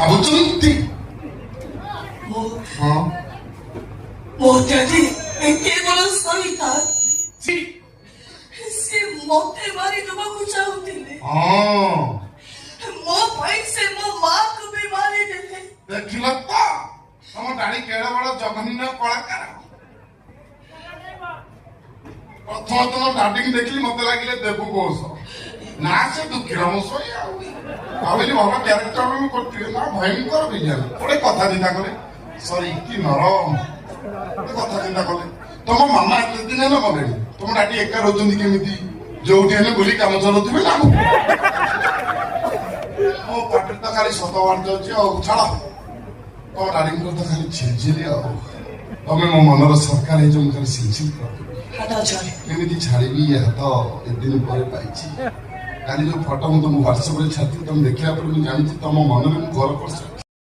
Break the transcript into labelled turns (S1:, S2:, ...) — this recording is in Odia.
S1: ଭାବୁଛନ୍ତି ହଁ
S2: ମୋ ଡ୍ୟାଡି କେବଳ ସହିତା ସେ ମତେ ମାରିଦେବାକୁ ଚାହୁଁଥିଲେ।
S1: ହଁ
S2: ମୋ ପାଇଁ ସେ ମୋ ମାକୁ ବି ମାରିଦେଲେ।
S1: ଦେଖିଲ ତ ତମ ଡାଡି କେଡେ ବଡ ଜଘନ୍ୟ କଳାକାର। ପ୍ରଥମ ତମ ଡାଡିକି ଦେଖିଲି ମତେ ଲାଗିଲେ ଦେବୁ କୌଶ ନା ସେ ଦୁଃଖୀରାମ ଶୋଇ ଆଉ ଭାବିଲି ଭଲ କ୍ୟାରେକ୍ଟର ବି କରିଥିବେ ନା ଭୟଙ୍କର ବିଜ୍ଞାନ ଗୋଟେ କଥା ଚିନ୍ତା କଲେ ସରି କି ନରମ ଗୋଟେ କଥା ଚିନ୍ତା କଲେ ତମ ମାମା ଏତେ ଦିନ ହେଲା ଗଲେଣି ତମ ଡାଡି ଏକା ରହୁଛନ୍ତି କେମିତି ଯୋଉଠି ହେଲେ ବୁଲି କାମ ଚଲାଉଥିବେ ନା ମୋ ପାଟିରେ ତ ଖାଲି ସତ ବାର୍ତ୍ତା ଯାଉଛି ଆଉ ଛାଡ ତମ ଡାଡିଙ୍କର ତ ଖାଲି ଝିଲଝିଲି ଆଉ ତମେ ମୋ ମନର ସରକାର ହେଇଛ ମୁଁ ଖାଲି ସିଲସିଲ କରିଦେବି କେମିତି ଛାଡ଼ିବି ଏ ହାତ ଏଦିନ ପରେ ପାଇଛି କାଲି ଯୋଉ ଫଟୋ ମୁଁ ତମ ହ୍ୱାଟ୍ସଆପରେ ଛାଡିଥିଲି ତମେ ଦେଖିଲା ପରେ ମୁଁ ଜାଣିଛି ତମ ମନରେ ମୁଁ ଘର କରିସାରିଛି